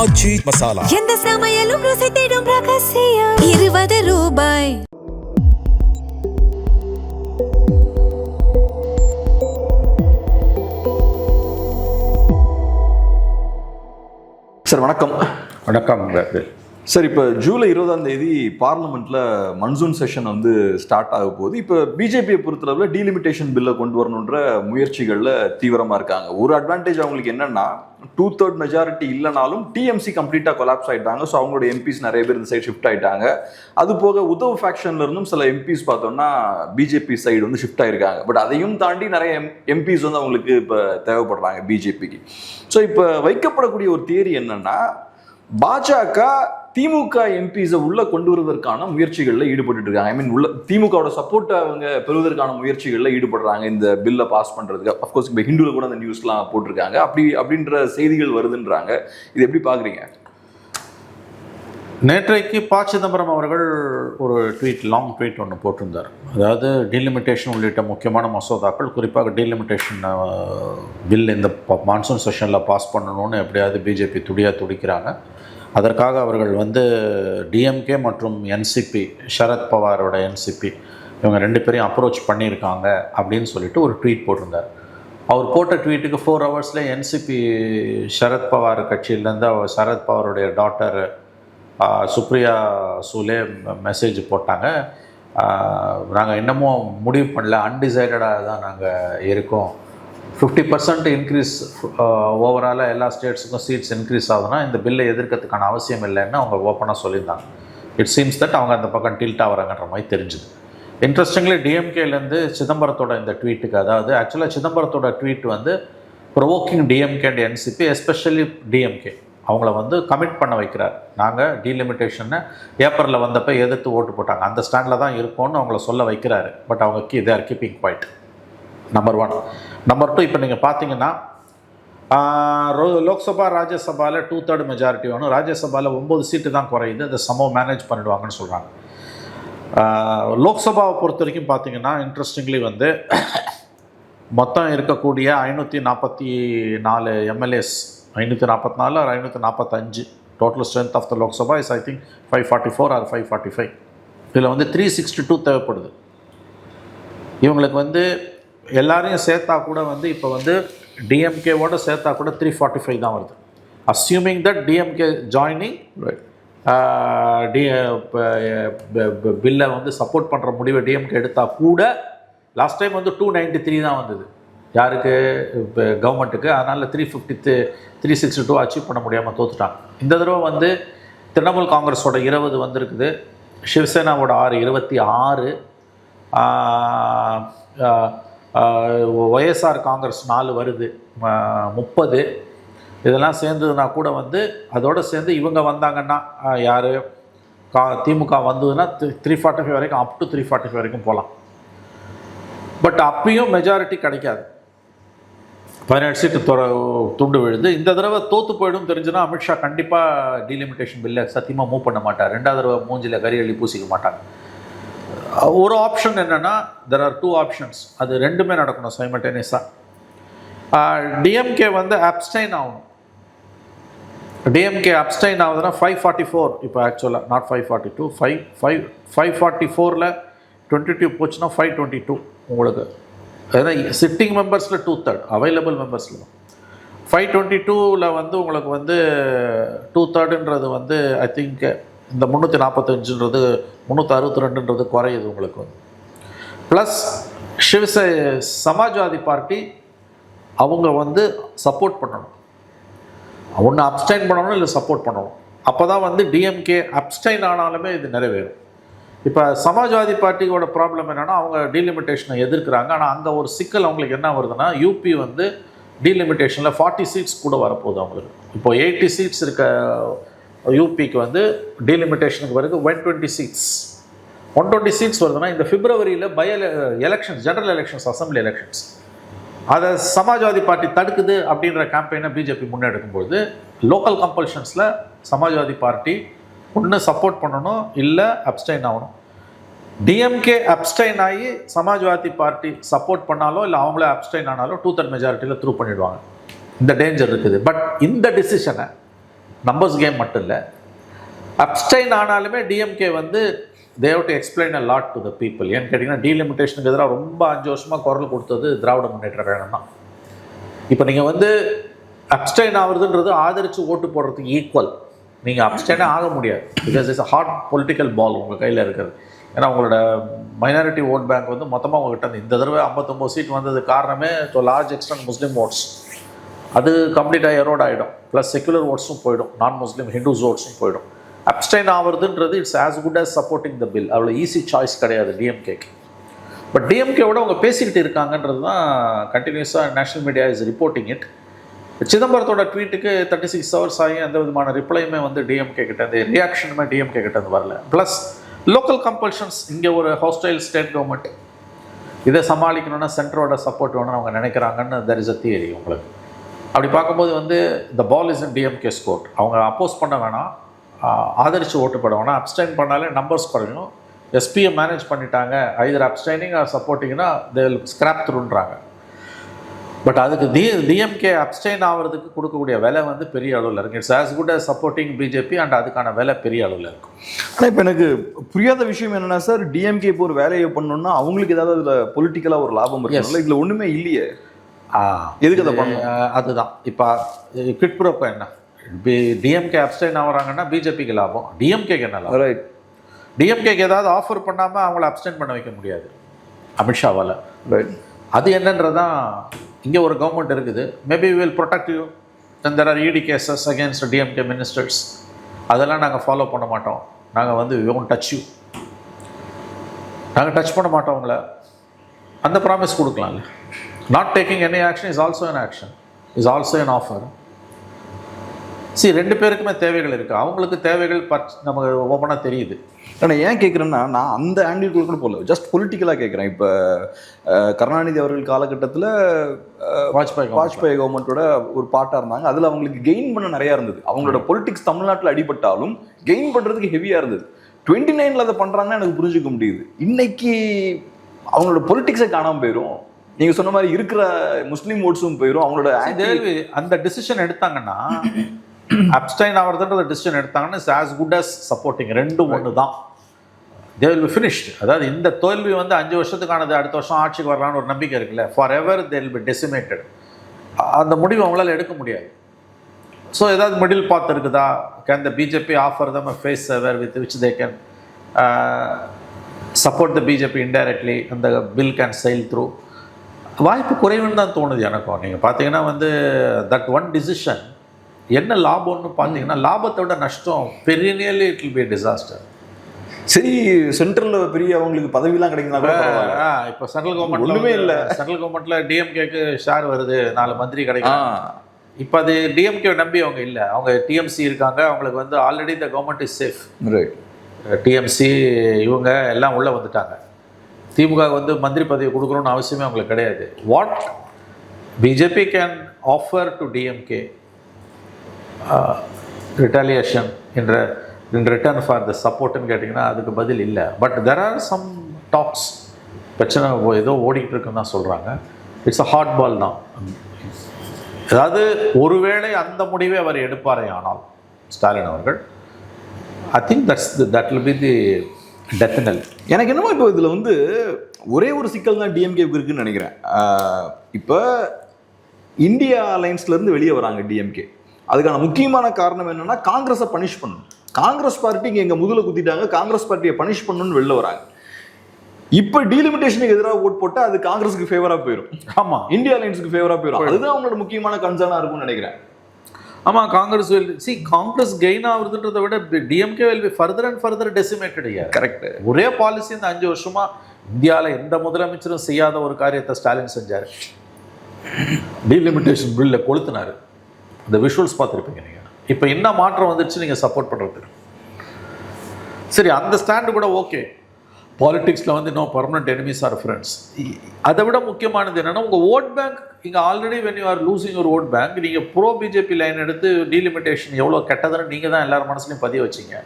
ஆச்சி மசாலா. எந்த சமையலும் ருசி தேடும் ரகசியம். 20 ரூபாய். சார் வணக்கம். வணக்கம். சார், இப்போ ஜூலை 20ஆம் தேதி பார்லிமெண்ட்ல மன்சூன் செஷன் வந்து ஸ்டார்ட் ஆக போகுது. இப்போ பிஜேபியை பொறுத்தளவில் டீலிமிட்டேஷன் பில்லை கொண்டு வரணுன்ற முயற்சிகளில் தீவிரமாக இருக்காங்க. ஒரு அட்வான்டேஜ் அவங்களுக்கு என்னன்னா, 2/3 மெஜாரிட்டி இல்லைனாலும் டிஎம்சி கம்ப்ளீட்டாக கொலாப்ஸ் ஆகிட்டாங்க. ஸோ அவங்களோட எம்பிஸ் நிறைய பேர் இந்த சைடு ஷிஃப்ட் ஆகிட்டாங்க. அது போக உத்தவ் ஃபேக்ஷன்ல இருந்தும் சில எம்பிஸ் பார்த்தோம்னா பிஜேபி சைடு வந்து ஷிஃப்ட் ஆகிருக்காங்க. பட் அதையும் தாண்டி நிறைய எம்பிஸ் வந்து அவங்களுக்கு இப்போ தேவைப்படுறாங்க பிஜேபிக்கு. ஸோ இப்போ வைக்கப்படக்கூடிய ஒரு தியரி என்னன்னா, பாஜக திமுக எம்பிஸை உள்ள கொண்டு வருவதற்கான முயற்சிகளில் ஈடுபட்டு இருக்காங்க. ஐ மீன், உள்ள திமுகவோட சப்போர்ட்டை அவங்க பெறுவதற்கான முயற்சிகளில் ஈடுபடுறாங்க இந்த பில்லை பாஸ் பண்றதுக்கு. அஃப்கோர்ஸ் இப்போ ஹிந்துல கூட அந்த நியூஸ்லாம் போட்டிருக்காங்க. அப்படின்ற செய்திகள் வருதுன்றாங்க. இது எப்படி பாக்குறீங்க? நேற்றைக்கு ப. சிதம்பரம் அவர்கள் ஒரு லாங் ட்வீட் ஒன்று போட்டிருந்தார். அதாவது டீலிமிட்டேஷன் உள்ளிட்ட முக்கியமான மசோதாக்கள், குறிப்பாக டீலிமிட்டேஷன் பில் இந்த மான்சூன் செஷனில் பாஸ் பண்ணணும்னு எப்படியாவது பிஜேபி துடிக்கிறாங்க. அதற்காக அவர்கள் வந்து டிஎம்கே மற்றும் என்சிபி, சரத் பவாரோட என்சிபி, இவங்க 2 பேரையும் அப்ரோச் பண்ணியிருக்காங்க அப்படின்னு சொல்லிட்டு ஒரு ட்வீட் போட்டிருந்தார். அவர் போட்ட ட்வீட்டுக்கு 4 ஹவர்ஸ்லேயே என்சிபி சரத் பவார் கட்சியிலேருந்து சரத் பவாருடைய டாட்டர் சுப்ரியா சூலே மெசேஜ் போட்டாங்க. நாங்கள் இன்னமும் முடிவு பண்ணல, அன்டிசைடடாக தான் நாங்கள் இருக்கோம். 50% இன்க்ரீஸ் ஓவராலாக எல்லா ஸ்டேட்ஸுக்கும் சீட்ஸ் இன்க்ரீஸ் ஆகுதுன்னா இந்த பில்லை எதிர்க்கிறதுக்கான அவசியம் இல்லைன்னு அவங்க ஓப்பனாக சொல்லியிருந்தாங்க. இட் சீம்ஸ் தட் அவங்க அந்த பக்கம் டில்ட் ஆகிறாங்கன்ற மாதிரி தெரிஞ்சுது. இன்ட்ரெஸ்டிங்லி டிஎம்கேலேருந்து சிதம்பரத்தோட இந்த ட்வீட்டுக்கு, அதாவது ஆக்சுவலாக சிதம்பரத்தோட ட்வீட் வந்து provoking DMK and NCP, especially DMK, அவங்கள வந்து கமிட் பண்ண வைக்கிறார். நாங்கள் டீலிமிட்டேஷனை ஏப்ரலில் வந்தப்போ எதிர்த்து ஓட்டு போட்டாங்க, அந்த ஸ்டாண்டில் தான் இருக்கோன்னு அவங்கள சொல்ல வைக்கிறாரு. பட் அவங்க they are keeping quiet. Number 1. Number 2, இப்போ நீங்கள் பார்த்தீங்கன்னா லோக்சபா ராஜ்யசபாவில் 2/3 மெஜாரிட்டி வேணும். ராஜ்யசபாவில் 9 சீட்டு தான் குறையுது. அதை சமம் மேனேஜ் பண்ணிடுவாங்கன்னு சொல்கிறாங்க. லோக்சபாவை பொறுத்த வரைக்கும் பார்த்தீங்கன்னா இன்ட்ரெஸ்டிங்லி வந்து மொத்தம் இருக்கக்கூடிய 544 MLAs, 544 or 545 total strength of the Lok Sabha is I think 544 or 545. இதில் வந்து 362 தேவைப்படுது. இவங்களுக்கு வந்து எல்லாரையும் சேர்த்தா கூட வந்து இப்போ வந்து டிஎம்கேவோட சேர்த்தா கூட 345 தான் வருது. அஸ்யூமிங் தட் டிஎம்கே ஜாயினிங் பில்லை வந்து சப்போர்ட் பண்ணுற முடிவை டிஎம்கே எடுத்தால் கூட லாஸ்ட் டைம் வந்து 293 தான் வந்தது யாருக்கு, இப்போ கவர்மெண்ட்டுக்கு. அதனால் 362 அச்சீவ் பண்ண முடியாமல் தோத்துட்டாங்க. இந்த தடவை வந்து திரிணாமுல் காங்கிரஸோட 20 வந்திருக்குது, சிவசேனாவோட 26, ஒய்எஸ்ஆர் காங்கிரஸ் 4 வருது, 30. இதெல்லாம் சேர்ந்ததுன்னா கூட வந்து அதோடு சேர்ந்து இவங்க வந்தாங்கன்னா யார், திமுக வந்ததுன்னா 345 வரைக்கும், அப் டு 345 வரைக்கும் போகலாம். பட் அப்பயும் மெஜாரிட்டி கிடைக்காது. 17 சீட்டு துண்டு விழுது. இந்த தடவை தோற்று போயிடும் தெரிஞ்சுன்னா அமித்ஷா கண்டிப்பாக டீலிமிட்டேஷன் பில்லை சத்தியமாக மூவ் பண்ண மாட்டார். 2வது தடவை மூஞ்சில் கறி அள்ளி பூசிக்க மாட்டாங்க. ஒரு ஆப்ஷன் என்னென்னா, தெர் ஆர் 2 ஆப்ஷன்ஸ். அது 2மே நடக்கணும் சைமல்டேனியஸாக. டிஎம்கே வந்து அப்ஸ்டைன் ஆகணும். டிஎம்கே அப்ஸ்டைன் ஆகுதுன்னா 544, இப்போ ஆக்சுவலாக நாட் 542, 544ல் 22 போச்சுன்னா 522 உங்களுக்கு. ஏன்னா சிட்டிங் மெம்பர்ஸில் 2/3, அவைலபிள் மெம்பர்ஸில் 522ல் வந்து உங்களுக்கு வந்து 2/3ன்றது வந்து ஐ திங்க் இந்த 345ன்றது 362ன்றது குறையுது உங்களுக்கு. ப்ளஸ் சமாஜ்வாதி பார்ட்டி அவங்க வந்து சப்போர்ட் பண்ணணும். ஒன்று அப்ஸ்டைன் பண்ணணும், இல்லை சப்போர்ட் பண்ணணும். அப்போ தான் வந்து டிஎம்கே அப்ஸ்டைன் ஆனாலுமே இது நிறைவேறும். இப்போ சமாஜ்வாதி பார்ட்டியோட ப்ராப்ளம் என்னென்னா, அவங்க டீலிமிட்டேஷனை எதிர்க்கிறாங்க. ஆனால் அங்கே ஒரு சிக்கல் அவங்களுக்கு என்ன வருதுன்னா, யூபி வந்து டீலிமிட்டேஷனில் 40 சீட்ஸ் கூட வரப்போகுது அவங்களுக்கு. இப்போ 80 சீட்ஸ் இருக்க யூபிக்கு வந்து டீலிமிட்டேஷனுக்கு வருது 120 சீட்ஸ் வருதுன்னா, இந்த பிப்ரவரியில் elections, general elections, assembly elections, அதை சமாஜ்வாதி பார்ட்டி தடுக்குது அப்படின்ற கேம்பெயினை பிஜேபி முன்னெடுக்கும்போது லோக்கல் கம்பல்ஷன்ஸில் சமாஜ்வாதி பார்ட்டி ஒன்று சப்போர்ட் பண்ணணும், இல்லை அப்ஸ்டைன் ஆகணும். டிஎம்கே அப்ஸ்டைன் ஆகி சமாஜ்வாதி பார்ட்டி சப்போர்ட் பண்ணாலோ இல்லை அவங்களே அப்ஸ்டைன் ஆனாலோ 2/3 மெஜாரிட்டியில் த்ரூ பண்ணிடுவாங்க. இந்த டேஞ்சர் இருக்குது. பட் இந்த டிசிஷனை நம்பர்ஸ் கேம் மட்டும் இல்லை, அப்ஸ்டைன் ஆனாலுமே டிஎம்கே வந்து they have to explain a lot to the people. ஏன்னு கேட்டிங்கன்னா டீலிமிட்டேஷனுக்கு எதிராக ரொம்ப 5 வருஷமாக குரல் கொடுத்தது திராவிட முன்னேற்ற கழகம் தான். இப்போ நீங்கள் வந்து அப்ஸ்டைன் ஆகுறதுன்றது ஆதரித்து ஓட்டு போடுறதுக்கு ஈக்குவல். நீங்கள் அப்ஸ்டைனே ஆக முடியாது, because it's a hot political ball உங்கள் கையில் இருக்கிறது. ஏன்னா உங்களோட மைனாரிட்டி ஓட் பேங்க் வந்து மொத்தமாக உங்கள்கிட்ட இந்த தடவை 59 சீட் வந்தது காரணமே to large extent Muslim votes. அது கம்ப்ளீட்டாக எரோட் ஆகிடும். ப்ளஸ் செக்குலர் ஓட்ஸும் போயிடும், நான் முஸ்லீம் ஹிந்துஸ் ஓட்ஸும் போயிடும். அப்ஸ்டைன் ஆகுறதுன்றது it's as good as supporting the bill. அவ்வளோ ஈஸி சாய்ஸ் கிடையாது டிஎம்கேக்கு. பட் டிஎம்கேவோட அவங்க பேசிக்கிட்டு இருக்காங்கன்றது தான் கண்டினியூஸாக national media is reporting it. சிதம்பரத்தோட ட்வீட்டுக்கு 36 ஹவர்ஸ் ஆகி எந்த விதமான ரிப்ளையுமே வந்து டிஎம்கே கிட்டேருந்து ரியாக்ஷனுமே டிஎம்கே கிட்டேருந்து வரல. ப்ளஸ் லோக்கல் கம்பல்ஷன்ஸ், இங்கே ஒரு ஹாஸ்டைல் ஸ்டேட் கவர்மெண்ட், இதை சமாளிக்கணும்னா சென்டரோட சப்போர்ட் வேணும்னு அவங்க நினைக்கிறாங்கன்னு தெர் இஸ் அ தியரி உங்களுக்கு. அப்படி பார்க்கும்போது வந்து த ball is in DMK's court. அவங்க அப்போஸ் பண்ண வேணாம், ஆதரித்து ஓட்டு போட வேணாம். அப்ஸ்டைன் பண்ணாலே நம்பர்ஸ் குறையும். எஸ்பியை மேனேஜ் பண்ணிட்டாங்க, ஐதர் அப்ஸ்டைனிங் ஆர் சப்போர்ட்டிங்னா தே வில் ஸ்கிராப் த்ரூன்றாங்க. பட் அதுக்கு டிஎம்கே அப்ஸ்டைன் ஆகிறதுக்கு கொடுக்கக்கூடிய விலை வந்து பெரிய அளவில் இருக்குது. It's as good as supporting BJP and அதுக்கான விலை பெரிய அளவில் இருக்கும். ஆனால் இப்போ எனக்கு புரியாத விஷயம் என்னன்னா சார், டிஎம்கே இப்போ ஒரு வேலையை பண்ணணும்னா அவங்களுக்கு ஏதாவது அதில் பொலிட்டிக்கலாக ஒரு லாபம் இருக்குல்ல, இதில் ஒன்றுமே இல்லையே. எதுக்கு அதை பண்ண? அதுதான் இப்போ கிட் ப்ரோக்கோ என்ன, டிஎம்கே அப்ஸ்டைன் ஆகிறாங்கன்னா பிஜேபிக்கு லாபம், டிஎம்கேக்கு என்ன லாபம்? ரைட். டிஎம்கேக்கு ஏதாவது ஆஃபர் பண்ணாமல் அவங்கள அப்ஸ்டைன் பண்ண வைக்க முடியாது அமித்ஷாவால். ரைட். அது என்னன்றதான் இங்கே ஒரு கவர்மெண்ட் இருக்குது. Maybe will protect you and there are IT cases against DMK ministers. அதெல்லாம் நாங்கள் ஃபாலோ பண்ண மாட்டோம். நாங்கள் வந்து வி ஒன்ட் டச் யூ, நாங்கள் டச் பண்ண மாட்டோம் உங்களை. அந்த ப்ராமிஸ் கொடுக்கலாம்ல. Not taking any action is also an action, is also an offer. ரெண்டு பேருக்குமே தேவைகள் இருக்குது. அவங்களுக்கு தேவைகள் நமக்கு ஓப்பனாக தெரியுது. ஆனால் ஏன் கேட்குறேன்னா, நான் அந்த ஆங்கிள் கூட போகல, ஜஸ்ட் பொலிட்டிக்கலாக கேட்குறேன். இப்போ கருணாநிதி அவர்கள் காலகட்டத்தில் வாஜ்பாய் கவர்மெண்ட்டோட ஒரு பார்ட்டாக இருந்தாங்க. அதில் அவங்களுக்கு கெயின் பண்ண நிறையா இருந்தது. அவங்களோட பொலிட்டிக்ஸ் தமிழ்நாட்டில் அடிபட்டாலும் கெயின் பண்ணுறதுக்கு ஹெவியாக இருந்தது. 29ல் அதை பண்ணுறாங்கன்னா எனக்கு புரிஞ்சுக்க முடியுது. இன்னைக்கு அவங்களோட பொலிட்டிக்ஸை காணாமல் போயிடும். நீங்கள் சொன்ன மாதிரி இருக்கிற முஸ்லீம் ஓட்ஸும் போயிடும். அவங்களோட அந்த டிசிஷன் எடுத்தாங்கன்னா, அப்ஸ்டைன் ஆகிறதுன்ற டிசிஷன் எடுத்தாங்கன்னா it's as good as supporting. ரெண்டும் ஒன்று தான். they will be finished. அதாவது இந்த தோல்வி வந்து 5 வருஷத்துக்கானது, அடுத்த வருஷம் ஆட்சிக்கு வரலான்னு ஒரு நம்பிக்கை இருக்குல்ல, for ever they will be decimated. அந்த முடிவு அவங்களால எடுக்க முடியாது. ஸோ ஏதாவது மிடில் பாத் இருக்குதா? Can the BJP offer them a face saver with which they can support the BJP indirectly and the bill can sail through? வாய்ப்பு குறைவுன்னு தான் தோணுது எனக்கும். நீங்கள் பார்த்தீங்கன்னா வந்து தட் ஒன் டிசிஷன் என்ன லாபம்னு பார்த்தீங்கன்னா, லாபத்தை விட நஷ்டம் பெரியனியலி இட் வில் பி டிசாஸ்டர். சரி, சென்ட்ரலில் பெரிய அவங்களுக்கு பதவியெல்லாம் கிடைக்குதுன்னா இப்போ சென்ட்ரல் கவர்மெண்ட் ஒன்றுமே இல்லை. சென்ட்ரல் கவர்மெண்ட்டில் டிஎம்கேக்கு ஷேர் வருது, 4 மந்திரி கிடைக்கும். இப்போ அது டிஎம்கே நம்பி அவங்க இல்லை, அவங்க டிஎம்சி இருக்காங்க. அவங்களுக்கு வந்து already the government is safe. Right. TMC இவங்க எல்லாம் உள்ளே வந்துட்டாங்க. திமுக வந்து மந்திரி பதவி கொடுக்கணும்னு அவசியமே அவங்களுக்கு கிடையாது. What BJP can offer to DMK retaliation in return for the சப்போர்ட்டுன்னு கேட்டிங்கன்னா அதுக்கு பதில் இல்லை. But there are some talks. பிரச்சனை ஏதோ ஓடிக்கிட்டு இருக்குன்னு தான் சொல்கிறாங்க. இட்ஸ் அ ஹாட் பால் தான். அதாவது ஒருவேளை அந்த முடிவை அவர் எடுப்பாரே ஆனால் ஸ்டாலின் அவர்கள், I think that will be the definite. எனக்கு என்னமோ இப்போ இதில் வந்து ஒரே ஒரு சிக்கல் தான் டிஎம்கேவுக்கு இருக்குன்னு நினைக்கிறேன். இப்போ இந்தியா அலைன்ஸ்லேருந்து வெளியே வராங்க டிஎம்கே. அதுக்கான முக்கியமான காரணம் என்னன்னா, காங்கிரஸை பனிஷ் பண்ணணும். காங்கிரஸ் பார்ட்டிக்கு எங்க முதல்ல குத்திட்டாங்க, காங்கிரஸ் பார்ட்டியை பனிஷ் பண்ணணும்னு வெளில வராங்க. இப்போ டீலிமிட்டேஷனுக்கு எதிராக ஓட் போட்டால் அது காங்கிரஸுக்கு ஃபேவராக போயிடும். ஆமாம், இந்தியா அலைன்ஸுக்கு ஃபேவராக போயிடும். அதுதான் அவங்களோட முக்கியமான கன்சர்னாக இருக்கும்னு நினைக்கிறேன். ஆமாம், காங்கிரஸ் காங்கிரஸ் கெயின் ஆகுறதுன்றதை விட DMK will be further and further decimated. Correct. ஒரே பாலிசி இந்த 5 வருஷமா இந்தியாவில் எந்த முதலமைச்சரும் செய்யாத ஒரு காரியத்தை ஸ்டாலின் செஞ்சார். டீலிமிட்டேஷன் பில்லை கொளுத்தினார். இந்த விஷுவல்ஸ் பார்த்துருப்பீங்க நீங்கள். இப்போ என்ன மாற்றம் வந்துடுச்சு நீங்கள் சப்போர்ட் பண்ணுறதுக்கு? சரி, அந்த ஸ்டாண்டு கூட ஓகே. பாலிட்டிக்ஸில் வந்து no permanent enemies or friends. அதை விட முக்கியமானது என்னென்னா, உங்கள் ஓட் பேங்க் இங்கே already when you are losing ஒரு ஓட் பேங்க், நீங்கள் ப்ரோ பிஜேபி லைன் எடுத்து டீலிமிட்டேஷன் எவ்வளோ கெட்டதுன்னு நீங்கள் தான் எல்லார் மனசுலையும் பதிய வச்சிங்க.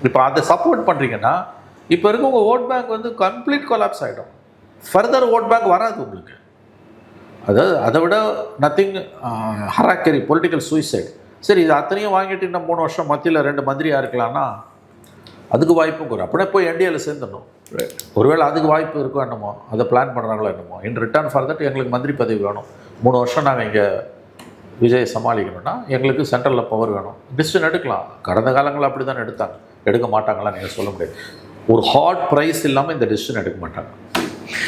இப்போ அதை சப்போர்ட் பண்ணுறீங்கன்னா இப்போ இருக்க உங்கள் ஓட் பேங்க் வந்து கம்ப்ளீட் கொலாப்ஸ் ஆகிடும். ஃபர்தர் ஓட் பேங்க் வராது உங்களுக்கு. அதாவது அதை விட நத்திங் ஹராக்கரி பொலிட்டிக்கல் சூசைட். சரி இது அத்தனையும் வாங்கிட்டு இன்னும் 3 வருஷம் மத்தியில் 2 மந்திரியாக இருக்கலாம்னா அதுக்கு வாய்ப்பும் குறை. அப்படியே போய் என்டிஏவில் சேர்ந்துடணும். ஒருவேளை அதுக்கு வாய்ப்பு இருக்கோ என்னமோ, அதை பிளான் பண்ணுறாங்களோ என்னமோ. இன் ரிட்டர்ன் ஃபார் தட் எங்களுக்கு மந்திரி பதவி வேணும், 3 வருஷம் நாங்கள் இங்கே விஜயை சமாளிக்கணும்னா எங்களுக்கு சென்ட்ரலில் பவர் வேணும். டிசிஷன் எடுக்கலாம். கடந்த காலங்களில் அப்படி தான் எடுத்தாங்க. எடுக்க மாட்டாங்களா நீங்கள் சொல்ல முடியாது. ஒரு ஹாட் ப்ரைஸ் இல்லாமல் இந்த டிசிஷன் எடுக்க மாட்டாங்க.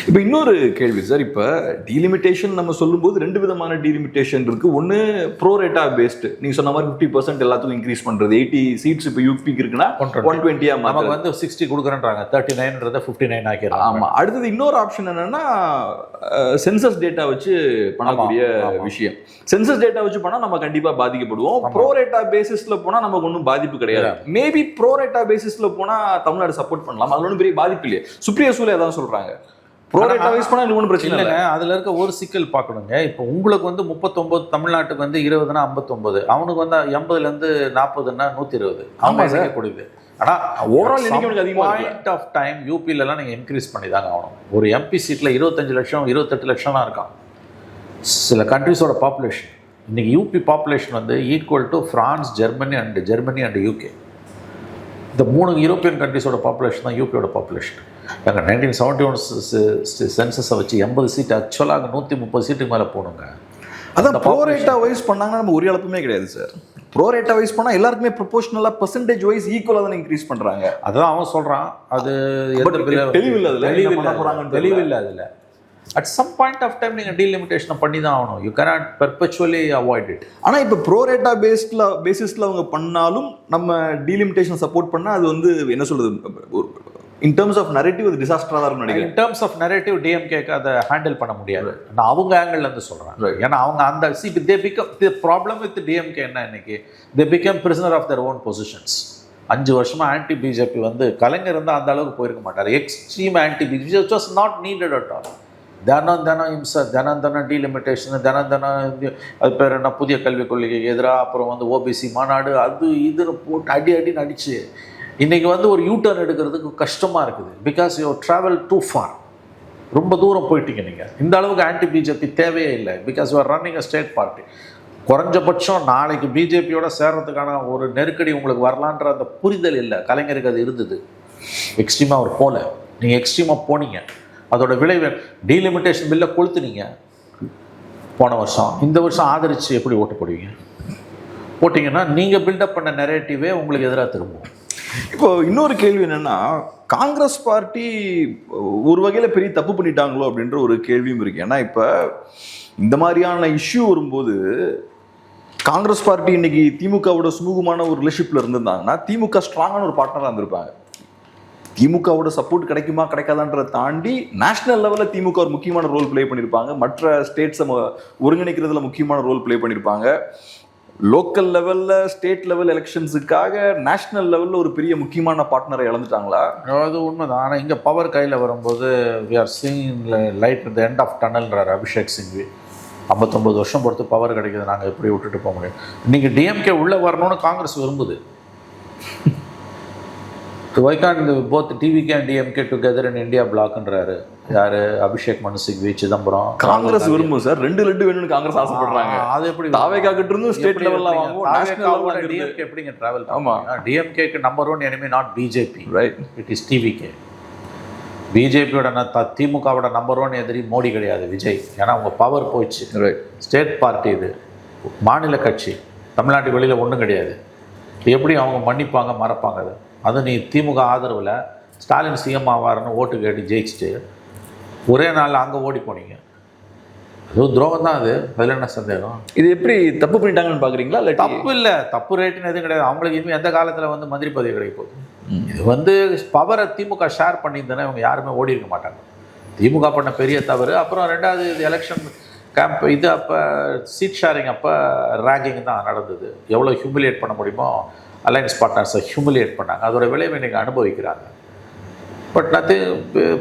இப்போ இன்னொரு கேள்வி சார், இப்போ டீலிமிட்டேஷன் நம்ம சொல்லும்போது 2 விதமான டீலிமிட்டேஷன் இருக்கு. ஒன்று ப்ரோரேட்டா பேஸ்டு, நீங்கள் சொன்ன மாதிரி 50% எல்லாத்துக்கும் இன்க்ரீஸ் பண்ணுறது. 80 சீட்ஸ் இப்போ யூபிக்கு இருக்குன்னா 120 நமக்கு வந்து 60 கொடுக்குறேன்றாங்க, 39 59 ஆக்கிடுறாங்க. ஆமாம். அடுத்தது இன்னொரு ஆப்ஷன் என்னன்னா சென்சஸ் டேட்டா வச்சு பண்ணக்கூடிய விஷயம். சென்சஸ் டேட்டா வச்சு பண்ணால் நம்ம கண்டிப்பாக பாதிக்கப்படுவோம். ப்ரோரேட்டா பேசிஸ்ல போனால் நமக்கு ஒன்றும் பாதிப்பு கிடையாது. மேபி ப்ரோரேட்டா பேசிஸ்ல போனால் தமிழ்நாடு சப்போர்ட் பண்ணலாம், அது ஒன்றும் பெரிய பாதிப்பு இல்லையே. சுப்ரியா சூலே அதான் சொல்றாங்க, ப்ரோரேட்டா வைஸ் பண்ணா ஒன்றும் பிரச்சனை இல்லைங்க. அதில் இருக்க ஒரு சிக்கல் பார்க்கணுங்க. இப்போ உங்களுக்கு வந்து 39, தமிழ்நாட்டுக்கு வந்து 20னா 59, அவனுக்கு வந்து 80லேருந்து 40ன்னா 120. ஆமாம் சார் கொடுக்குது. ஆனால் ஓவரால் அதிகமாக பாயிண்ட் ஆஃப் டைம் யூபிலலாம் நீங்கள் இன்க்ரீஸ் பண்ணி தாங்க ஆகணும். ஒரு எம்பி சீட்டில் 25 லட்சம் 28 லட்சம்லாம் இருக்கான் சில கண்ட்ரிஸோட பாப்புலேஷன். இன்றைக்கி யூபி பாப்புலேஷன் வந்து equal to France, Germany and UK. இந்த 3 யூரோப்பியன் கண்ட்ரிஸோட பாப்புலேஷன் தான் யூபியோட பாப்புலேஷன். நாங்கள் 1971 சென்சஸை வச்சு 80 சீட் ஆக்சுவலாக 130 சீட்டுக்கு மேலே போகணுங்க. அதான் ப்ரோரேட்டா வைஸ் பண்ணாங்கன்னா நம்ம ஒரு இழப்புமே கிடையாது சார். ப்ரோரேட்டா வைஸ் பண்ணால் எல்லாருக்குமே ப்ரொபோஷனலாக பர்சன்டேஜ் வைஸ் ஈக்குவலாக தான் இன்க்ரீஸ் பண்ணுறாங்க. அதான் அவன் சொல்கிறான். அது தெளிவில்லை அதில். At some point of time நீங்கள் டீலிமிட்டேஷனை பண்ணி தான் ஆகணும். You cannot perpetually avoid it. ஆனால் இப்போ ப்ரோரேட்டா பேசிஸில் அவங்க பண்ணாலும் நம்ம டீலிமிட்டேஷன் சப்போர்ட் பண்ணால் அது வந்து என்ன சொல்கிறது, இன் டர்ம்ஸ் ஆஃப் நரேட்டிவ் அது டிசாஸ்டராக தான் இருக்கும் நினைக்கிறேன். இன் டர்ம்ஸ் ஆஃப் நரேட்டிவ் டிஎம்கேக்கு அதை ஹேண்டில் பண்ண முடியாது. நான் அவங்க ஆங்கிள்லேருந்து சொல்கிறேன். ஏன்னா அவங்க அந்த தி ப்ராப்ளம் வித் டிஎம்கே என்ன, இன்னைக்கு they become prisoner of their own positions. 5 வருஷமாக ஆன்டி பிஜேபி வந்து கலைஞர் இருந்தால் அந்த அளவுக்கு போயிருக்க மாட்டார். Extreme anti BJP which was not needed at all. தினம் இம்சை, தினம் டீலிமிட்டேஷன், தினம் அது பேர் என்ன புதிய கல்விக் கொள்கைக்கு எதிராக, அப்புறம் வந்து ஓபிசி மாநாடு, அது இதுன்னு போட்டு அடின்னு அடிச்சு இன்றைக்கி வந்து ஒரு யூட்டர்ன் எடுக்கிறதுக்கு கஷ்டமாக இருக்குது. Because you travel too far. ரொம்ப தூரம் போயிட்டீங்க நீங்கள். இந்த அளவுக்கு ஆன்டி பிஜேபி தேவையே இல்லை. Because you are running a state party. குறைஞ்சபட்சம் நாளைக்கு பிஜேபியோட சேர்றதுக்கான ஒரு நெருக்கடி உங்களுக்கு வரலான்ற அந்த புரிதல் இல்லை. கலைஞருக்கு அது இருந்தது. எக்ஸ்ட்ரீமாக அவர் போகல. நீங்கள் எக்ஸ்ட்ரீமாக போனீங்க. அதோட விளைவு டீலிமிட்டேஷன் பில்லை கொளுத்துனீங்க போன வருஷம். இந்த வருஷம் ஆதரித்து எப்படி ஓட்டு போடுவீங்க? போட்டிங்கன்னா நீங்கள் பில்டப் பண்ண நெரேட்டிவே உங்களுக்கு எதிராக திரும்பும். இப்போ இன்னொரு கேள்வி என்னன்னா, காங்கிரஸ் பார்ட்டி ஒரு வகையில் பெரிய தப்பு பண்ணிட்டாங்களோ அப்படின்ற ஒரு கேள்வியும் இருக்கு. ஏன்னா இப்போ இந்த மாதிரியான இஷ்யூ வரும்போது காங்கிரஸ் பார்ட்டி இன்னைக்கு திமுகவோட சுமூகமான ஒரு ரிலேஷன்ஷிப்ல இருந்திருந்தாங்கன்னா திமுக ஸ்ட்ராங்கான ஒரு பார்ட்னராக இருந்திருப்பாங்க. திமுகவோட சப்போர்ட் கிடைக்குமா கிடைக்காதான்றதை தாண்டி நேஷனல் லெவலில் திமுக ஒரு முக்கியமான ரோல் பிளே பண்ணியிருப்பாங்க. மற்ற ஸ்டேட்ஸை ஒருங்கிணைக்கிறதுல முக்கியமான ரோல் பிளே பண்ணியிருப்பாங்க. லோக்கல் லெவலில் ஸ்டேட் லெவல் எலெக்ஷன்ஸுக்காக நேஷனல் லெவலில் ஒரு பெரிய முக்கியமான பார்ட்னரை இழந்துட்டாங்களா? அது உண்மைதான். ஆனால் இங்கே பவர் கையில் வரும்போது we are seeing light the end of டனல்ன்றார் அபிஷேக் சிங்வி. 59 வருஷம் பொறுத்து பவர் கிடைக்குது, நாங்கள் எப்படி விட்டுட்டு போக முடியும்? இன்றைக்கி டிஎம்கே உள்ளே வரணும்னு Congress விரும்புது. Why can't both TVK and DMK together in India blockன்றாரு யாரு? அபிஷேக் மனு சிங்வி, சிதம்பரம். காங்கிரஸ் விரும்பும் சார், 2 லட்டு வேணும்னு காங்கிரஸ் ஆசைப்படுறாங்க. அது எப்படி தாவேகாக்கிட்ட இருந்து ஸ்டேட் லெவல்ல வாங்குவோம், நேஷனல் லெவல்ல டிஎம்கே எப்படிங்க டிராவல்? ஆமா, டிஎம்கேக்கு number 1 enemy not BJP, right, it is TVK. பிஜேபியோட திமுகவோட நம்பர் 1 எதிரி மோடி கிடையாது, விஜய். ஏன்னா அவங்க பவர் போயிடுச்சு. ரைட், ஸ்டேட் பார்ட்டி இது, மாநில கட்சி. தமிழ்நாட்டு வெளியில் ஒன்றும் கிடையாது. எப்படி அவங்க மன்னிப்பாங்க, மறப்பாங்க? அது நீ திமுக ஆதரவில் ஸ்டாலின் சிஎம் ஆவார்னு ஓட்டு கேட்டு ஜெயிச்சுட்டு ஒரே நாளில் அங்கே ஓடி போனீங்க. அதுவும் துரோகம் தான். அதில் என்ன சந்தேகம்? இது எப்படி தப்பு பண்ணிட்டாங்கன்னு பார்க்குறீங்களா? இல்லை தப்பு இல்லை, தப்பு ரேட்டுன்னு எதுவும் கிடையாது. அவங்களுக்கு இனிமேல் எந்த காலத்தில் வந்து மந்திரி பதவி கிடைக்க போகுது? இது வந்து பவரை திமுக ஷேர் பண்ணியிருந்தேன்னா இவங்க யாருமே ஓடி இருக்க மாட்டாங்க. திமுக பண்ண பெரிய தவறு. அப்புறம் 2வது இது எலெக்ஷன் கேம்ப் இது, அப்போ சீட் ஷேரிங், அப்போ ரேங்கிங் தான் நடந்தது. எவ்வளோ ஹியூமிலியேட் பண்ண முடியுமோ அலையன்ஸ் பார்ட்னர்ஸை ஹியூமிலியேட் பண்ணாங்க. அதோட விளைவை இன்றைக்கி அனுபவிக்கிறாங்க. பட்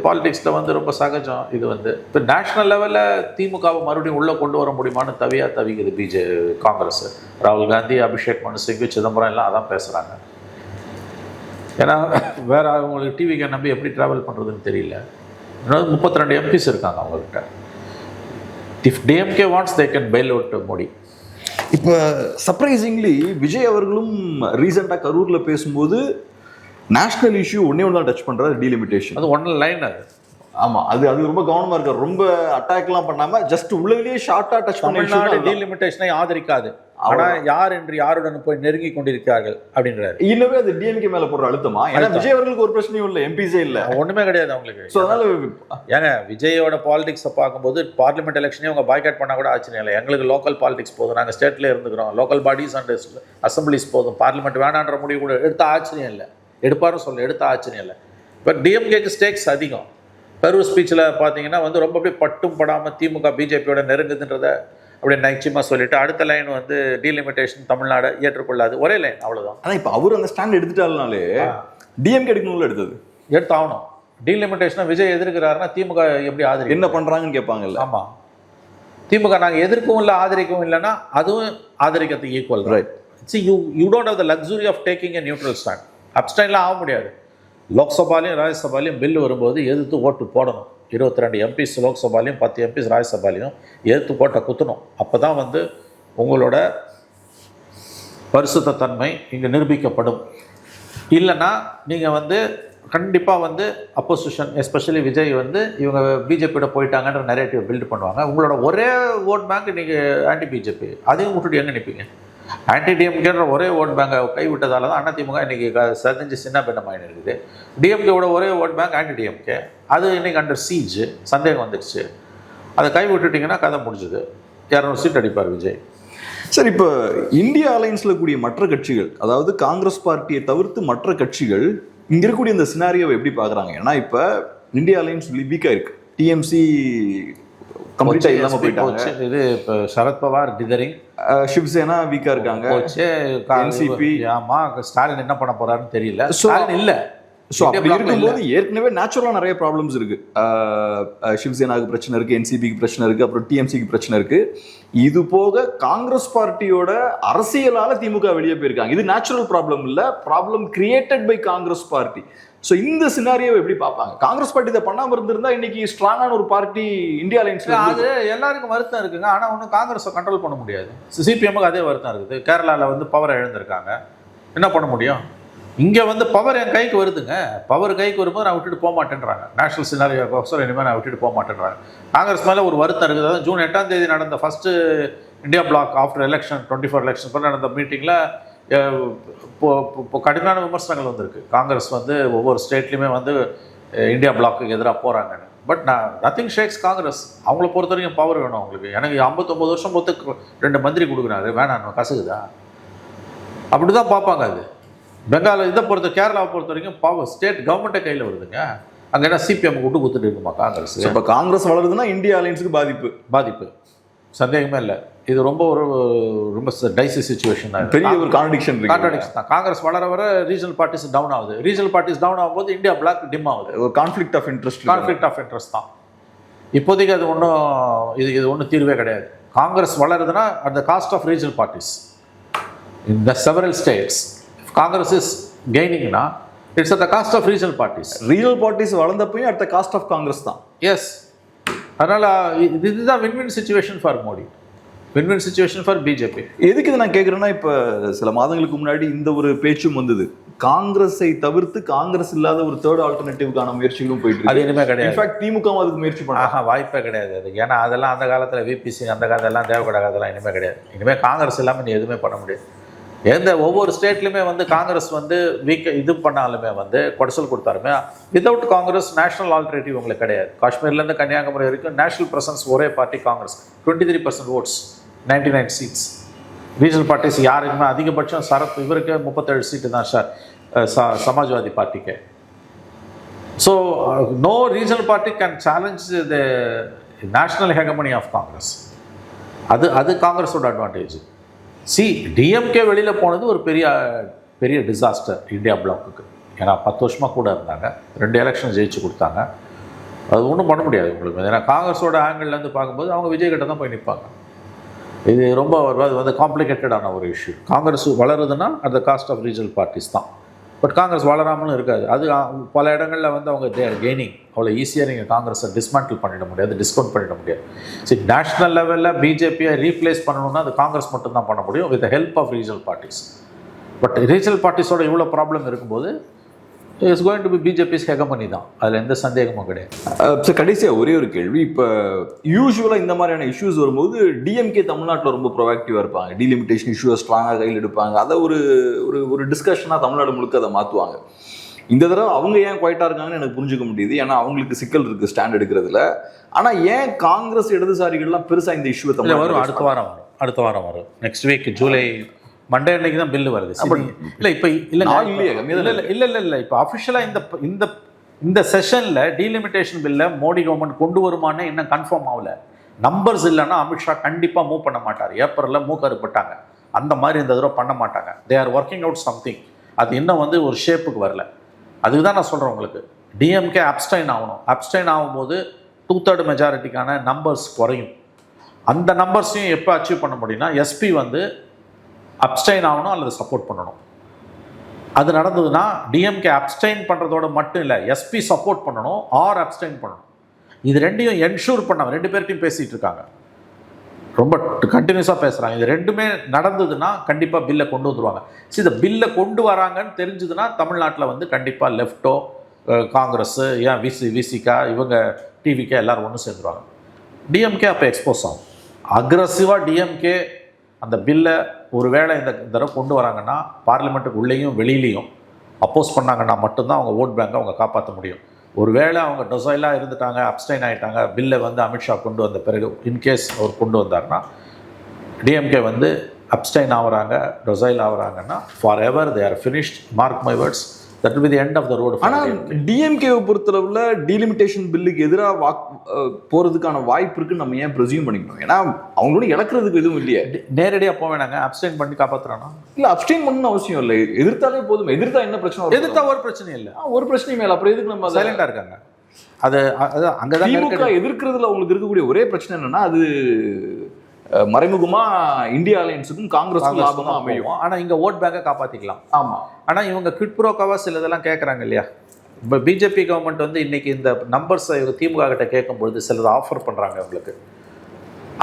பாலிடிக்ஸில் வந்து ரொம்ப சகஜம். இது வந்து இப்போ நேஷ்னல் லெவலில் திமுகவை மறுபடியும் உள்ளே கொண்டு வர முடியுமான்னு தவிக்குது காங்கிரஸ். ராகுல் காந்தி, அபிஷேக் மனு சிங்வி, சிதம்பரம் எல்லாம் அதான் பேசுகிறாங்க. ஏன்னா வேறு அவங்களுக்கு டிவிக்கு நம்பி எப்படி ட்ராவல் பண்ணுறதுன்னு தெரியல. 32 MPs இருக்காங்க அவங்கக்கிட்ட. If DMK wants they can fail out Modi. இப்போ சர்ப்ரைசிங்லி விஜய் அவர்களும் ரீசெண்டாக கரூரில் பேசும்போது நேஷனல் இஷ்யூ ஒன்னே ஒன்று தான் டச் பண்ணுறாரு, டீலிமிட்டேஷன். அது ஒன் லைன் அது. ஆமாம், அது ரொம்ப கவனமாக இருக்காரு. ரொம்ப அட்டாக்லாம் பண்ணாமல் ஜஸ்ட் உள்ளே ஷார்ட்டாக டச் தமிழ்நாடு டீலிமிட்டேஷனை ஆதரிக்காது, ஆனால் யார் என்று யாருடன் போய் நெருங்கி கொண்டிருக்கிறார்கள் அப்படின்றாரு. இன்னவே அது டிஎம்கே மேலே போடுற அழுத்தமா? ஏன்னா விஜய் அவர்களுக்கு ஒரு பிரச்சனையும் இல்லை, எம்பிஸே இல்லை, ஒன்றுமே கிடையாது அவங்களுக்கு. ஸோ அதனால ஏங்க விஜயோட பாலிடிக்ஸை பார்க்கும்போது பார்லிமெண்ட் எலெக்ஷனே அவங்க பாய்காட் பண்ணால் கூட ஆச்சரியம் இல்லை. எங்களுக்கு லோக்கல் பாலிடிக்ஸ் போதும், நாங்கள் ஸ்டேட்லேயே இருந்துக்கிறோம், லோக்கல் பாடிஸ் அண்ட் அசம்பிளிஸ் போதும், பார்லிமெண்ட் வேணான்ற முடிவு கூட எடுத்த ஆச்சரியம் இல்லை. எடுப்பாரும் சொல்ல எடுத்த ஆச்சரியம் இல்லை. இப்போ டிஎம்கேக்கு ஸ்டேக்ஸ் அதிகம். கரூர் ஸ்பீச்சில் பார்த்தீங்கன்னா வந்து ரொம்ப அப்படியே பட்டும் படாமல் திமுக பிஜேபியோட நெருங்குதுன்றத அப்படியே நிச்சயமாக சொல்லிட்டு அடுத்த லைன் வந்து டீலிமிட்டேஷன் தமிழ்நாடு ஏற்றுக்கொள்ளாது, ஒரே லைன், அவ்வளோதான். ஆனால் இப்போ அவர் அந்த ஸ்டாண்ட் எடுத்துட்டாலே டிஎம்கே எடுக்கணும்ல, எடுத்தாகணும். டீலிமிட்டேஷனை விஜய் எதிர்க்கிறாருன்னா திமுக எப்படி ஆதரிக்கும், என்ன பண்ணுறாங்கன்னு கேட்பாங்கல்ல. ஆமாம், திமுக நாங்கள் எதிர்க்கவும் இல்லை ஆதரிக்கவும் இல்லைன்னா அதுவும் ஆதரிக்கிறதுக்கு equal. Right. See you don't have the luxury of taking a neutral stand. அப்ஸ்டைன்லாம் ஆக முடியாது. லோக்சபாலையும் ராஜ்யசபாலையும் பில் வரும்போது எதிர்த்து ஓட்டு போடணும். 22 எம்பிஸ் லோக்சபாலையும் 10 எம்பிஸ் ராஜ்யசபாலையும் எதிர்த்து போட்ட குத்தணும். அப்போ தான் வந்து உங்களோட பரிசுத்த தன்மை இங்கே நிரூபிக்கப்படும். இல்லைன்னா நீங்கள் வந்து கண்டிப்பாக வந்து அப்போசிஷன் எஸ்பெஷலி விஜய் வந்து இவங்க பிஜேபியோட போயிட்டாங்கன்ற நரேட்டிவ் பில்டு பண்ணுவாங்க. உங்களோட ஒரே ஓட் பேங்க் நீங்கள் ஆன்டி பிஜேபி, அதையும் விட்டுட்டு எங்கே நிற்பீங்க? ஆன்டி டிஎம்கேன்ற ஒரே ஓட் பேங்கை கைவிட்டதால தான் அதிமுக இன்றைக்கி சரிஞ்சு சின்ன பின்னமாயின்னு இருக்குது. டிஎம்கேவோட ஒரே ஓட் பேங்க் ஆன்டி டிஎம்கே, அது இன்றைக்கி அண்டர் சீஜ், சந்தேகம் வந்துடுச்சு. அதை கைவிட்டுட்டிங்கன்னா கதை முடிஞ்சுது. 200 சீட் அடிப்பார் விஜய். சரி, இப்போ இந்தியா அலைன்ஸில் கூடிய மற்ற கட்சிகள், அதாவது காங்கிரஸ் பார்ட்டியை தவிர்த்து மற்ற கட்சிகள் இங்கே இருக்கக்கூடிய இந்த சினாரியோவை எப்படி பார்க்குறாங்க? ஏன்னா இப்போ இந்தியா அலைன்ஸ் வீக்காக இருக்குது, டிஎம்சி கம்ப்ளீட்டாக இல்லாமல் போயிட்டாங்க. இது இப்போ சரத்பவார் டிதரிங், சிவசேனா வீக்காக இருக்காங்க, என்சிபி. ஆமாம், ஸ்டாலின் என்ன பண்ண போறாருன்னு தெரியல. ஸ்டாலின் இல்லை. ஸோ அப்படி இருக்கும்போது ஏற்கனவே நேச்சுரலாக நிறைய ப்ராப்ளம்ஸ் இருக்கு. சிவசேனாவுக்கு பிரச்சனை இருக்கு, என்சிபிக்கு பிரச்சனை இருக்கு, அப்புறம் டிஎம்சிக்கு பிரச்சனை இருக்கு. இது போக காங்கிரஸ் பார்ட்டியோட அரசியலால திமுக வெளியே போயிருக்காங்க. இது நேச்சுரல் ப்ராப்ளம் இல்லை, problem created by Congress party. So இந்த சினாரியோவை எப்படி பார்ப்பாங்க? காங்கிரஸ் பார்ட்டி இதை பண்ணாமல் இருந்திருந்தா இன்னைக்கு ஸ்ட்ராங்கான ஒரு பார்ட்டி இந்தியா அலைன்ஸ்ல. அது எல்லாருக்கும் வருத்தம் இருக்குங்க. ஆனால் ஒன்றும் காங்கிரஸை கண்ட்ரோல் பண்ண முடியாது. சிபிஎம்முக்கு அதே வருத்தம் இருக்குது. கேரளாவில் வந்து பவரை இழந்திருக்காங்க, என்ன பண்ண முடியும்? இங்கே வந்து பவர் என் கைக்கு வருதுங்க. பவர் கைக்கு வரும்போது நான் விட்டுட்டு போக மாட்டேன்றாங்க. நேஷனல் சினாரியோக்கோசரம் இனிமேல் நான் விட்டுட்டு போக மாட்டேன்றாங்க. காங்கிரஸ் மேலே ஒரு வருத்தம் இருக்குது. அதாவது ஜூன் 8ஆம் தேதி நடந்த first India bloc after election 24 election கூட நடந்த மீட்டிங்கில் இப்போ கடுமையான விமர்சனங்கள் வந்திருக்கு. காங்கிரஸ் வந்து ஒவ்வொரு ஸ்டேட்லேயுமே வந்து இந்தியா பிளாக்கு எதிராக போகிறாங்கன்னு. But nothing shakes Congress. அவங்கள பொறுத்த வரைக்கும் பவர் வேணும் அவங்களுக்கு. எனக்கு 59 வருஷம் பொறுத்து 2 மந்திரி கொடுக்குறாரு, வேணாம் கசகுதா, அப்படி தான் பார்ப்பாங்க. அது பெங்கால் இதை பொறுத்த, கேரளாவை பொறுத்த வரைக்கும் பவர் ஸ்டேட் கவர்மெண்ட்டே கையில் வருதுங்க. அங்கே என்ன சிபிஎம் விட்டு கொடுத்துட்டு இருக்குமா காங்கிரஸ்? இப்போ காங்கிரஸ் வளருதுன்னா இந்தியா அலைன்ஸுக்கு பாதிப்பு சந்தேகமே இல்லை. இது ரொம்ப டைசி சிச்சுவேஷன் தான். பெரிய ஒரு கான்ட்ரடிக்ஷன் தான். காங்கிரஸ் வளர வர ரீஜனல் பார்ட்டிஸ் டவுன் ஆகுது. ரீஜனல் பார்ட்டிஸ் டவுன் ஆகும்போது இந்தியா பிளாக் டிம் ஆகுது. ஒரு கான்ஃப்ளிக்ட் ஆஃப் இன்ட்ரெஸ்ட் தான். இப்போதைக்கு அது இது ஒன்றும் தீர்வே கிடையாது. காங்கிரஸ் வளருதுன்னா at the cost of regional parties in the several states. Congress is கெய்னிங்னா it's at the cost of regional parties. Regional parties வளர்ந்தப்பையும் at the cost of Congress தான். எஸ், அதனால் இதுதான் win win situation for Modi, win win situation for BJP. எதுக்கு இதை நான் கேட்குறேன்னா, இப்போ சில மாதங்களுக்கு முன்னாடி இந்த ஒரு பேச்சும் வந்தது. காங்கிரஸை தவிர்த்து காங்கிரஸ் இல்லாத ஒரு தேர்ட் ஆல்டர்னேட்டிவ்கான முயற்சிகளும் போயிட்டு அது இனிமேல் கிடையாது. இன்ஃபேக்ட் திமுக அதுக்கு முயற்சி பண்ண வாய்ப்பே கிடையாது அது. ஏன்னா அதெல்லாம் அந்த காலத்தில் விபிசி அந்த காலத்தெல்லாம் தேவைப்படாத அதெல்லாம் இனிமேல் கிடையாது. இனிமேல் காங்கிரஸ் இல்லாமல் நீ எதுவுமே பண்ண முடியாது. ஒவ்வொரு ஸ்டேட்லையுமே வந்து காங்கிரஸ் வந்து இது பண்ணாலுமே வந்து கொடசல் கொடுத்தாலுமே வித்தவுட் காங்கிரஸ் நேஷனல் ஆல்டர்னேட்டிவ் உங்களுக்கு கிடையாது. காஷ்மீர்லேருந்து கன்னியாகுமரி வரைக்கும் நேஷனல் பிரசன்ஸ் ஒரே party Congress. 23% votes, 99 seats. Regional parties யாருக்குமே அதிகபட்சம் இவருக்கு 37 சீட்டு தான் சமாஜ்வாதி பார்ட்டிக்கு. So no regional party can challenge the national hegemony of Congress. அது காங்கிரஸோட அட்வான்டேஜ். டிஎம்கே வெளியில் போனது ஒரு பெரிய டிசாஸ்டர் இந்தியா பிளாக்குக்கு. ஏன்னா 10 வருஷமாக கூட இருந்தாங்க, 2 எலெக்ஷன் ஜெயிச்சு கொடுத்தாங்க. அது ஒன்றும் பண்ண முடியாது உங்களுக்கு. ஏன்னா காங்கிரஸோட ஆங்கிள்லேருந்து பார்க்கும்போது அவங்க விஜய் கிட்ட தான் போய் நிற்பாங்க. இது ரொம்ப காம்ப்ளிகேட்டடான ஒரு இஷ்யூ. காங்கிரஸ் வளருதுன்னா at the cost of regional parties தான். பட் காங்கிரஸ் வளராமலும் இருக்காது. அது பல இடங்களில் வந்து அவங்க தேர் கெய்னிங். அவ்வளோ ஈஸியாக நீங்கள் காங்கிரஸை டிஸ்மேண்டில் பண்ணிட முடியாது, டிஸ்கவுண்ட் பண்ணிட முடியாது. சரி, நேஷ்னல் லெவலில் பிஜேபியை ரீப்ளேஸ் பண்ணணும்னா அது காங்கிரஸ் மட்டும்தான் பண்ண முடியும் with help of regional parties. But regional பார்ட்டிஸோட இவ்வளோ ப்ராப்ளம் இருக்கும்போது it's going to be BJP's hegemony தான், அதில் எந்த சந்தேகமும் கிடையாது. சார், கடைசியாக ஒரே ஒரு கேள்வி. இப்போ யூஸ்வலாக இந்த மாதிரியான இஷ்யூஸ் வரும்போது டிஎம்கே தமிழ்நாட்டில் ரொம்ப ப்ரொஆக்டிவாக இருப்பாங்க, டீலிமிட்டேஷன் இஷ்யூவை ஸ்ட்ராங்காக கையில் எடுப்பாங்க, அதை ஒரு ஒரு டிஸ்கஷனாக தமிழ்நாடு முழுக்க அதை மாற்றுவாங்க. இந்த தடவை அவங்க ஏன் குவைட்டாக இருக்காங்கன்னு எனக்கு புரிஞ்சுக்க முடியுது, ஏன்னா அவங்களுக்கு சிக்கல் இருக்குது ஸ்டாண்ட் எடுக்கிறதுல. ஆனால் ஏன் காங்கிரஸ் இடதுசாரிகள்லாம் பெருசாக இந்த இஷ்யூவை தமிழ் வரும்? அடுத்த வாரம் வரும். நெக்ஸ்ட் வீக் ஜூலை மண்டே அன்னைக்கு தான் பில்லு வருது. இல்லை இப்போ இல்லை இப்போ அஃபிஷியலாக இந்த செஷனில் டீலிமிட்டேஷன் பில்லை மோடி கவர்மெண்ட் கொண்டு வருமானே இன்னும் கன்ஃபார்ம் ஆகல. நம்பர்ஸ் இல்லைன்னா அமித்ஷா கண்டிப்பாக மூவ் பண்ண மாட்டார். ஏப்ரலில் மூக்கறுப்பட்டாங்க, அந்த மாதிரி இந்த தடவை பண்ண மாட்டாங்க. They are working out something. அது இன்னும் வந்து ஒரு ஷேப்புக்கு வரல. அதுக்கு தான் நான் சொல்கிறேன் உங்களுக்கு, டிஎம்கே அப்ஸ்டைன் ஆகணும். அப்ஸ்டைன் ஆகும்போது 2/3 மெஜாரிட்டிக்கான நம்பர்ஸ் குறையும். அந்த நம்பர்ஸையும் எப்போ அச்சீவ் பண்ண முடியும்னா எஸ்பி வந்து அப்ஸ்டைன் ஆகணும் அல்லது சப்போர்ட் பண்ணணும். அது நடந்ததுன்னா டிஎம்கே அப்ஸ்டைன் பண்ணுறதோட மட்டும் இல்லை, எஸ்பி சப்போர்ட் பண்ணணும் ஆர் அப்ஸ்டைன் பண்ணணும். இது ரெண்டையும் என்ஷூர் பண்ணாங்க. 2 பேர்ட்டையும் பேசிகிட்டு இருக்காங்க, ரொம்ப கண்டினியூஸாக பேசுகிறாங்க. இது ரெண்டுமே நடந்ததுன்னா கண்டிப்பாக பில்லை கொண்டு வந்துடுவாங்க. சரி, இந்த பில்லை கொண்டு வராங்கன்னு தெரிஞ்சதுன்னா தமிழ்நாட்டில் வந்து கண்டிப்பாக லெஃப்டோ காங்கிரஸ் ஏன் விசிகா இவங்க டிவிக்கே எல்லோரும் ஒன்று சேர்ந்துருவாங்க. டிஎம்கே அப்போ எக்ஸ்போஸ் ஆகும். அக்ரஸிவாக டிஎம்கே அந்த பில்லை ஒருவேளை இந்த தடவை கொண்டு வராங்கன்னா பார்லிமெண்ட்டுக்கு உள்ளேயும் வெளியிலையும் அப்போஸ் பண்ணாங்கன்னா மட்டும்தான் அவங்க ஓட் பேங்கை அவங்க காப்பாற்ற முடியும். ஒருவேளை அவங்க டொசைலாக இருந்துட்டாங்க, அப்ஸ்டைன் ஆகிட்டாங்க, பில்லை வந்து அமித்ஷா கொண்டு வந்த பிறகு இன்கேஸ் அவர் கொண்டு வந்தார்னா டிஎம்கே வந்து அப்ஸ்டைன் ஆகிறாங்க, டொசைல் ஆகிறாங்கன்னா for ever they are finished. Mark my words, that will be the end of the road. ஆனால் டிஎம்கேவை பொறுத்தளவில் டீலிமிட்டேஷன் பில்லுக்கு எதிராக போகிறதுக்கான வாய்ப்பு இருக்குன்னு நம்ம ஏன் ப்ரெசியூம் பண்ணிக்கணும்? ஏன்னா அவங்களோட இழக்கிறதுக்கு எதுவும் இல்லையே. நேரடியாக போக வேணாங்க, அப்ஸ்டைன் பண்ணி காப்பாற்றுறானா? இல்லை, அப்ஸ்டைன் பண்ணணும் அவசியம் இல்லை, எதிர்த்தாலே போதும். எதிர்த்தா என்ன பிரச்சனை? எதிர்த்தா ஒரு பிரச்சனையும் இல்லை, ஒரு பிரச்சனையும் இல்லை. அப்புறம் எதுக்கு நம்ம சைலண்டாக இருக்காங்க? அது அங்கே தான் திமுக எதிர்க்கிறதுல அவங்களுக்கு இருக்கக்கூடிய ஒரே பிரச்சனை என்னன்னா, அது மறைமுகமாக இந்தியா அலையன்ஸுக்கும் காங்கிரஸுக்கும் லாபமாக அமையும். ஆனால் இங்கே ஓட் பேங்கை காப்பாற்றிக்கலாம். ஆமாம். ஆனால் இவங்க கிட்ப்ரோக்காவாக சில இதெல்லாம் கேட்குறாங்க இல்லையா? இப்போ பிஜேபி கவர்மெண்ட் வந்து இன்றைக்கி இந்த நம்பர்ஸை இவங்க திமுக கிட்ட கேட்கும்பொழுது சிலது ஆஃபர் பண்ணுறாங்க இவங்களுக்கு.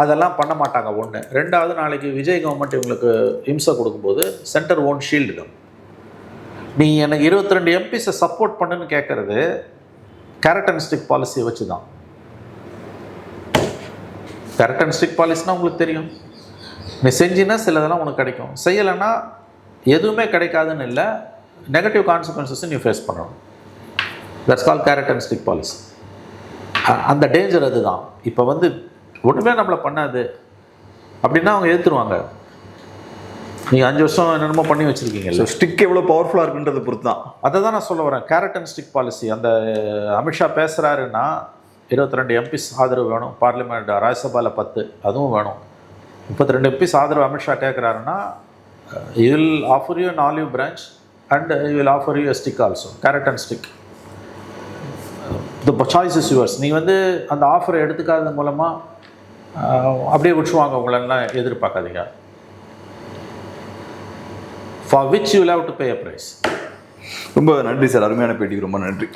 அதெல்லாம் பண்ண மாட்டாங்க. ஒன்று. ரெண்டாவது, நாளைக்கு விஜய் கவர்மெண்ட் இவங்களுக்கு இம்சை கொடுக்கும்போது சென்டர் ஓன் ஷீல்டிடும். நீ எனக்கு 22 எம்பிஸை சப்போர்ட் பண்ணுன்னு கேட்குறது கேரட் அண்ட் ஸ்டிக் பாலிசியை வச்சு தான். கரெக்ட் அண்ட் ஸ்ட்ரிக்ட் பாலிசினா உங்களுக்கு தெரியும். நீ செஞ்சினா சிலதெல்லாம் உனக்கு கிடைக்கும், செய்யலைன்னா எதுவுமே கிடைக்காதுன்னு இல்லை, நெகட்டிவ் கான்சிக்வன்சஸும் நீ ஃபேஸ் பண்ணணும். That's call carat and strict policy. அந்த டேஞ்சர் அதுதான். இப்போ வந்து ஒன்றுமே நம்மளை பண்ணாது அப்படின்னா அவங்க ஏற்றுருவாங்க. நீங்கள் 5 வருஷம் என்னென்னமோ பண்ணி வச்சுருக்கீங்க. ஸ்டிக் எவ்வளோ பவர்ஃபுல்லாக இருக்குன்றதை பொறுத்து தான். அதை தான் நான் சொல்ல வரேன். Carat and stick policy. அந்த அமித்ஷா பேசுகிறாருன்னா 22 எம்பிஸ் ஆதரவு வேணும், பார்லிமெண்ட் ராஜ்யசபாவில் 10 அதுவும் வேணும். 32 எம்பிஸ் ஆதரவு அமித்ஷா கேட்குறாருன்னா you will offer you an olive branch and you will offer you a stick also, carrot and stick. The choice is yours. நீ வந்து அந்த ஆஃபரை எடுத்துக்காதது மூலமாக அப்படியே விட்டுருவாங்க உங்களெல்லாம் எதிர்பார்க்காதீங்க. For which you will have to pay a price. ரொம்ப நன்றி சார், அருமையான பேட்டிக்கு ரொம்ப நன்றி.